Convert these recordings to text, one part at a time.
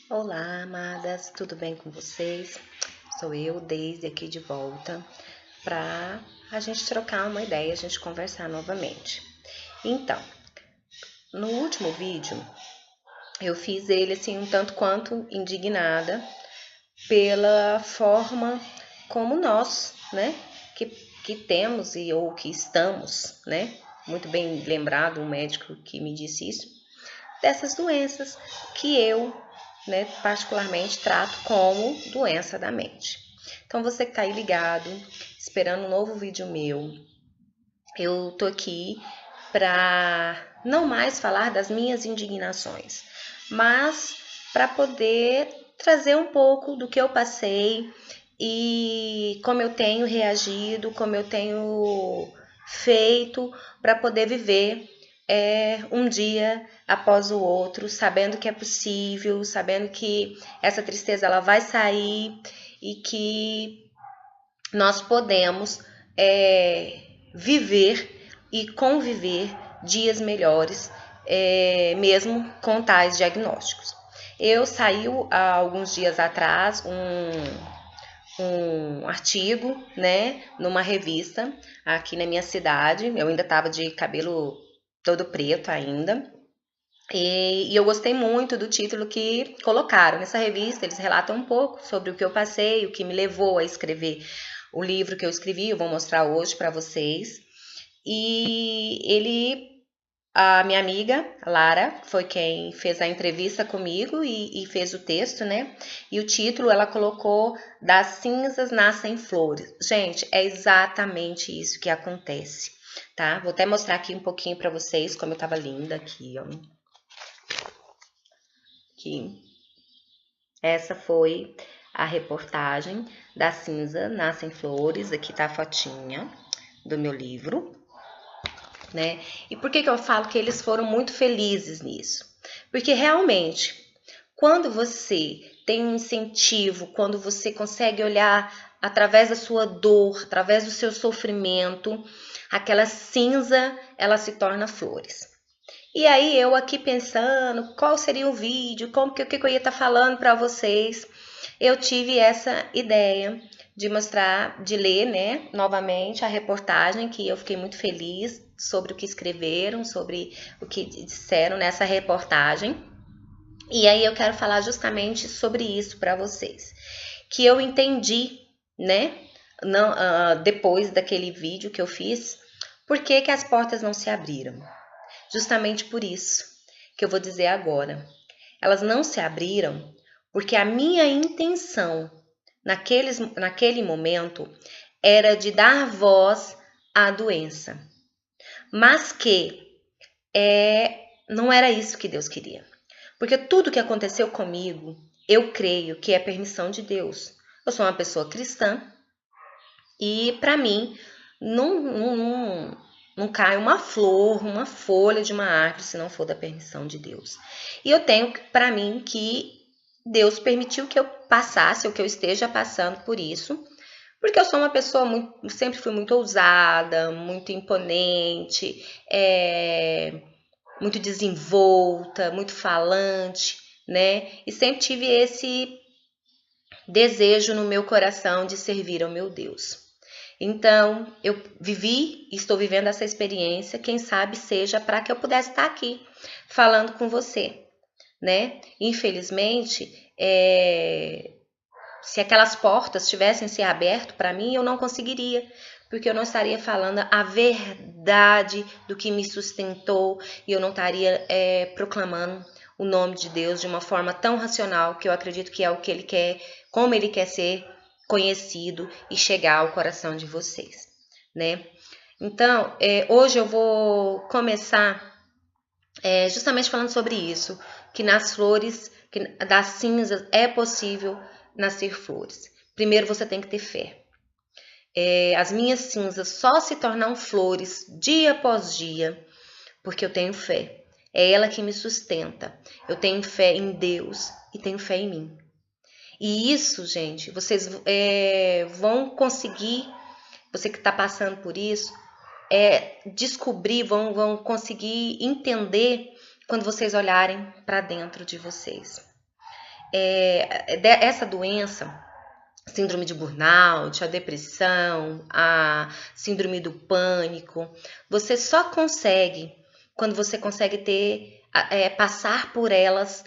Olá, amadas, tudo bem com vocês? Sou eu, Deise, aqui de volta para a gente trocar uma ideia, a gente conversar novamente. Então, no último vídeo, eu fiz ele assim um tanto quanto indignada pela forma como nós, né, que temos ou que estamos, né? Muito bem lembrado, um médico que me disse isso, dessas doenças que eu, né, particularmente trato como doença da mente. Então você que está aí ligado, esperando um novo vídeo meu, eu tô aqui para não mais falar das minhas indignações, mas para poder trazer um pouco do que eu passei e como eu tenho reagido, como eu tenho feito para poder viver um dia após o outro, sabendo que é possível, sabendo que essa tristeza ela vai sair e que nós podemos viver e conviver dias melhores, mesmo com tais diagnósticos. Eu saiu há alguns dias atrás um artigo, né, numa revista aqui na minha cidade. Eu ainda estava de cabelo todo preto ainda. E eu gostei muito do título que colocaram nessa revista. Eles relatam um pouco sobre o que eu passei, o que me levou a escrever o livro que eu escrevi. Eu vou mostrar hoje para vocês. A minha amiga, Lara, foi quem fez a entrevista comigo e fez o texto, né? E o título ela colocou Das cinzas nascem flores. Gente, é exatamente isso que acontece, tá? Vou até mostrar aqui um pouquinho para vocês como eu tava linda aqui, ó. Aqui. Essa foi a reportagem Da cinza nascem flores. Aqui tá a fotinha do meu livro, né? E por que eu falo que eles foram muito felizes nisso? Porque realmente, quando você tem um incentivo, quando você consegue olhar através da sua dor, através do seu sofrimento, aquela cinza, ela se torna flores. E aí eu aqui pensando qual seria o vídeo, como que eu ia estar falando para vocês, eu tive essa ideia de mostrar, de ler, né, novamente a reportagem, que eu fiquei muito feliz sobre o que escreveram, sobre o que disseram nessa reportagem. E aí eu quero falar justamente sobre isso para vocês, que eu entendi, né, depois daquele vídeo que eu fiz, por que as portas não se abriram. Justamente por isso que eu vou dizer agora. Elas não se abriram porque a minha intenção naquele momento era de dar voz à doença, mas que não era isso que Deus queria. Porque tudo que aconteceu comigo, eu creio que é permissão de Deus. Eu sou uma pessoa cristã e para mim não cai uma flor, uma folha de uma árvore se não for da permissão de Deus. E eu tenho para mim que Deus permitiu que eu passasse ou que eu esteja passando por isso, porque eu sou uma pessoa sempre fui muito ousada, muito imponente, muito desenvolta, muito falante, né? E sempre tive esse desejo no meu coração de servir ao meu Deus. Então, eu vivi e estou vivendo essa experiência, quem sabe seja para que eu pudesse estar aqui falando com você, né? Infelizmente, se aquelas portas tivessem se aberto para mim, eu não conseguiria, porque eu não estaria falando a verdade do que me sustentou e eu não estaria proclamando o nome de Deus de uma forma tão racional, que eu acredito que é o que Ele quer, como Ele quer ser conhecido e chegar ao coração de vocês, né? Então, hoje eu vou começar justamente falando sobre isso, que nas flores, que das cinzas é possível nascer flores. Primeiro você tem que ter fé. As minhas cinzas só se tornam flores dia após dia, porque eu tenho fé. É ela que me sustenta. Eu tenho fé em Deus e tenho fé em mim. E isso, gente, vocês vão conseguir, você que está passando por isso, descobrir, vão conseguir entender quando vocês olharem para dentro de vocês. essa doença, síndrome de burnout, a depressão, a síndrome do pânico, você só consegue quando você consegue passar por elas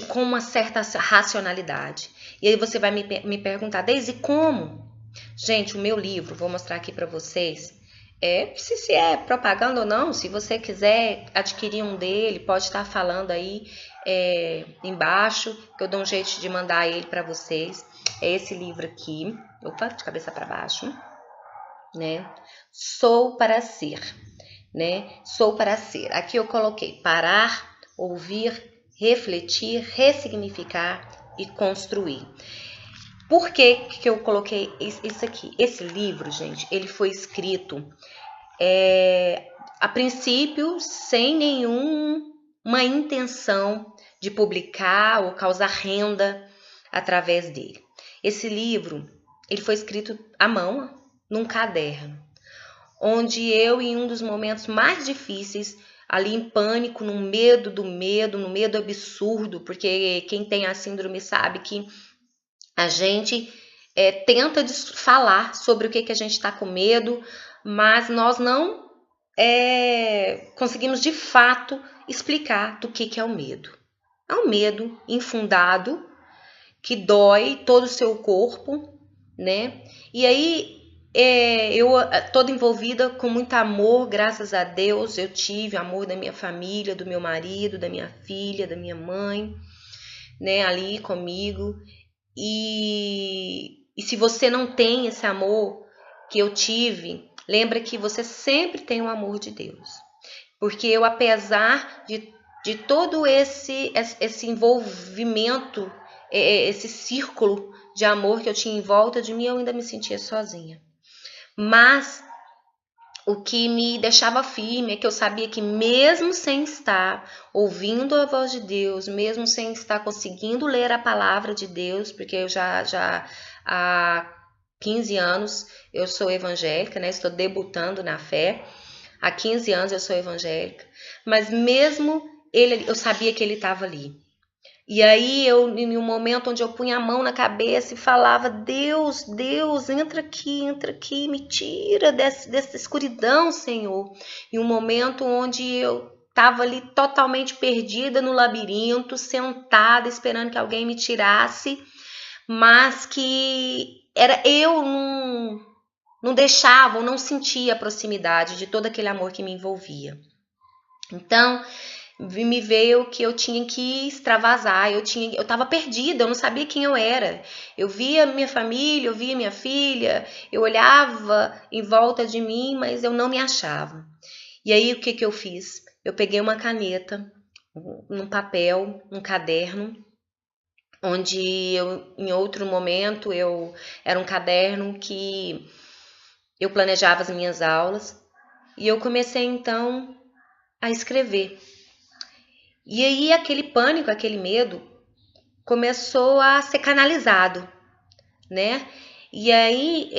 com uma certa racionalidade. E aí você vai me perguntar, Deise, como? Gente, o meu livro, vou mostrar aqui para vocês, se é propaganda ou não, se você quiser adquirir um dele, pode estar falando aí embaixo, que eu dou um jeito de mandar ele para vocês. É esse livro aqui, opa, de cabeça para baixo, né? Sou para ser, né? Sou para ser. Aqui eu coloquei parar, ouvir, refletir, ressignificar e construir. Por que eu coloquei isso aqui? Esse livro, gente, ele foi escrito a princípio sem nenhuma intenção de publicar ou causar renda através dele. Esse livro, ele foi escrito à mão, num caderno, onde eu, em um dos momentos mais difíceis, ali em pânico, no medo do medo, no medo absurdo, porque quem tem a síndrome sabe que a gente tenta falar sobre o que a gente está com medo, mas nós não conseguimos de fato explicar do que é o medo. É um medo infundado, que dói todo o seu corpo, né? E aí eu toda envolvida com muito amor, graças a Deus, eu tive amor da minha família, do meu marido, da minha filha, da minha mãe, né? Ali comigo. E se você não tem esse amor que eu tive, lembra que você sempre tem o amor de Deus. Porque eu, apesar de todo esse envolvimento, esse círculo de amor que eu tinha em volta de mim, eu ainda me sentia sozinha. Mas o que me deixava firme é que eu sabia que mesmo sem estar ouvindo a voz de Deus, mesmo sem estar conseguindo ler a palavra de Deus, porque eu já há 15 anos eu sou evangélica, né? Estou debutando na fé. Há 15 anos eu sou evangélica, mas mesmo eu sabia que ele estava ali. E aí em um momento onde eu punha a mão na cabeça e falava, Deus, entra aqui, me tira dessa escuridão, Senhor. E um momento onde eu estava ali totalmente perdida no labirinto, sentada, esperando que alguém me tirasse, mas que eu não deixava, ou não sentia a proximidade de todo aquele amor que me envolvia. Então, me veio que eu tinha que extravasar, eu estava perdida, eu não sabia quem eu era. Eu via minha família, eu via minha filha, eu olhava em volta de mim, mas eu não me achava. E aí, o que eu fiz? Eu peguei uma caneta, um papel, um caderno, onde em outro momento, era um caderno que eu planejava as minhas aulas, e eu comecei, então, a escrever. E aí aquele pânico, aquele medo começou a ser canalizado, né? E aí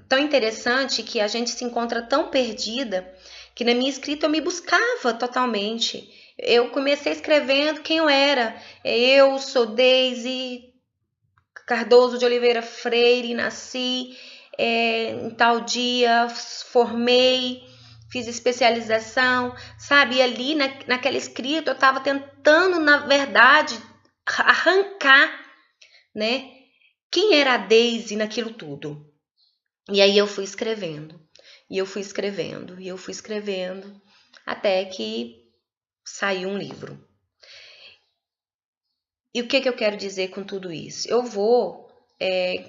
tão interessante que a gente se encontra tão perdida que na minha escrita eu me buscava totalmente. Eu comecei escrevendo quem eu era. Eu sou Deise Cardoso de Oliveira Freire, nasci em tal dia, formei, fiz especialização, sabe? E ali naquela escrita eu estava tentando, na verdade, arrancar, né? Quem era a Deise naquilo tudo? E aí eu fui escrevendo, e eu fui escrevendo, e eu fui escrevendo, até que saiu um livro. E o que eu quero dizer com tudo isso? Eu vou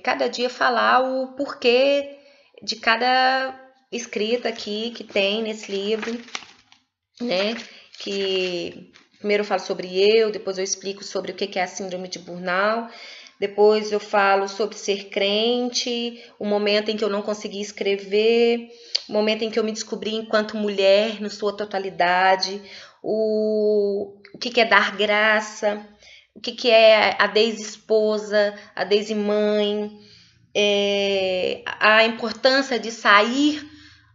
cada dia falar o porquê de cada escrita aqui que tem nesse livro, né? Que primeiro eu falo sobre depois eu explico sobre o que é a síndrome de burnout, depois eu falo sobre ser crente, o momento em que eu não consegui escrever, o momento em que eu me descobri enquanto mulher na sua totalidade, o que é dar graça, o que é a Deise esposa, a Deise mãe, a importância de sair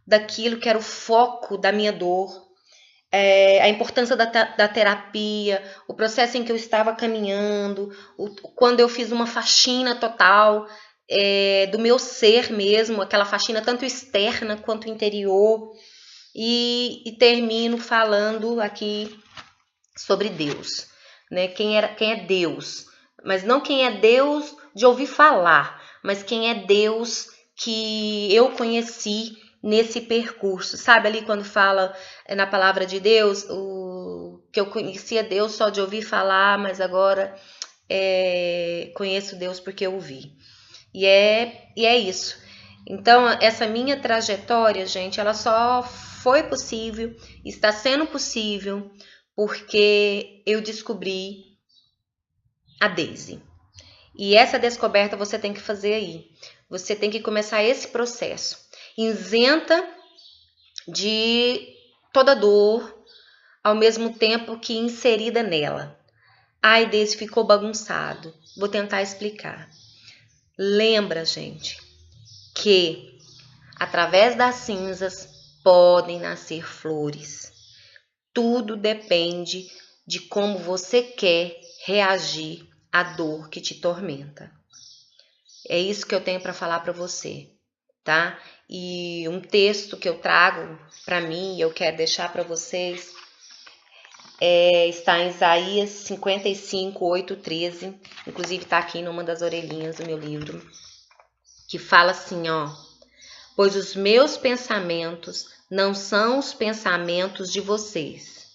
daquilo que era o foco da minha dor, a importância da terapia, o processo em que eu estava caminhando, quando eu fiz uma faxina total do meu ser mesmo, aquela faxina tanto externa quanto interior, e termino falando aqui sobre Deus, né? Quem é Deus, mas não quem é Deus de ouvir falar, mas quem é Deus que eu conheci nesse percurso, sabe ali quando fala na palavra de Deus, que eu conhecia Deus só de ouvir falar, mas agora conheço Deus porque eu ouvi. E é isso. Então, essa minha trajetória, gente, ela só foi possível, está sendo possível, porque eu descobri a Daisy. E essa descoberta você tem que fazer aí. Você tem que começar esse processo. Isenta de toda dor, ao mesmo tempo que inserida nela. Ai, Daisy, ficou bagunçado. Vou tentar explicar. Lembra, gente, que através das cinzas podem nascer flores. Tudo depende de como você quer reagir à dor que te tormenta. É isso que eu tenho para falar para você, tá? E um texto que eu trago para mim e eu quero deixar para vocês está em Isaías 55, 8, 13. Inclusive está aqui numa das orelhinhas do meu livro, que fala assim, ó: pois os meus pensamentos não são os pensamentos de vocês,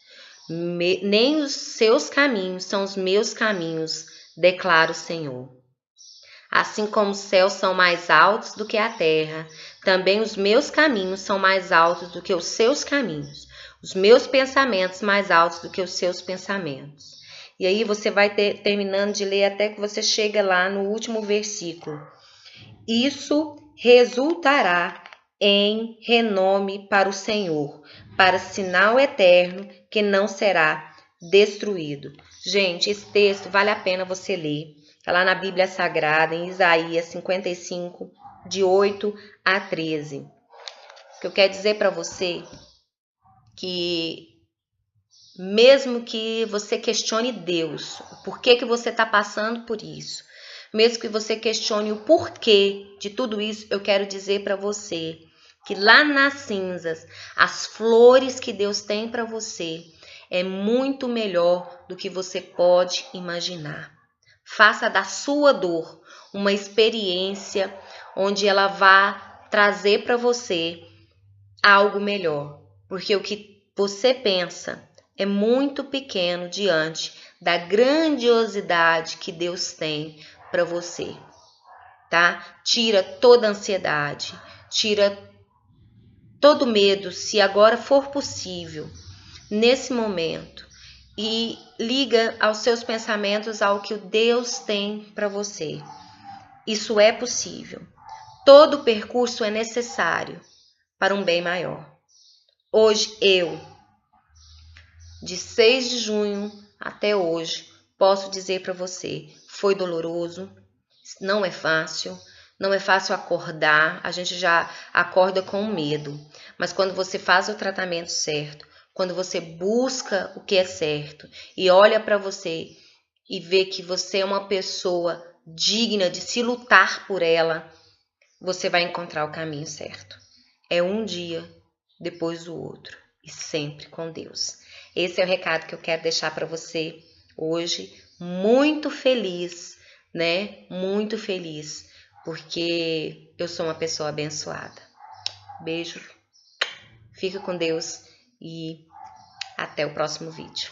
nem os seus caminhos são os meus caminhos, declara o Senhor. Assim como os céus são mais altos do que a terra, também os meus caminhos são mais altos do que os seus caminhos, os meus pensamentos mais altos do que os seus pensamentos. E aí você vai terminando de ler até que você chega lá no último versículo. Isso resultará em renome para o Senhor, para sinal eterno que não será destruído. Gente, esse texto vale a pena você ler. Está lá na Bíblia Sagrada, em Isaías 55, de 8 a 13. O que eu quero dizer para você que mesmo que você questione Deus, o porquê que você está passando por isso, mesmo que você questione o porquê de tudo isso, eu quero dizer para você que lá nas cinzas, as flores que Deus tem para você é muito melhor do que você pode imaginar. Faça da sua dor uma experiência onde ela vá trazer para você algo melhor, porque o que você pensa é muito pequeno diante da grandiosidade que Deus tem para você, tá? Tira toda a ansiedade, tira todo medo, se agora for possível, nesse momento, e liga aos seus pensamentos ao que o Deus tem para você. Isso é possível. Todo o percurso é necessário para um bem maior. Hoje de 6 de junho até hoje, posso dizer para você, foi doloroso, não é fácil acordar, a gente já acorda com medo, mas quando você faz o tratamento certo, quando você busca o que é certo e olha para você e vê que você é uma pessoa digna de se lutar por ela, você vai encontrar o caminho certo. É um dia depois do outro e sempre com Deus. Esse é o recado que eu quero deixar para você hoje. Muito feliz, né? Muito feliz, porque eu sou uma pessoa abençoada. Beijo, fica com Deus e até o próximo vídeo.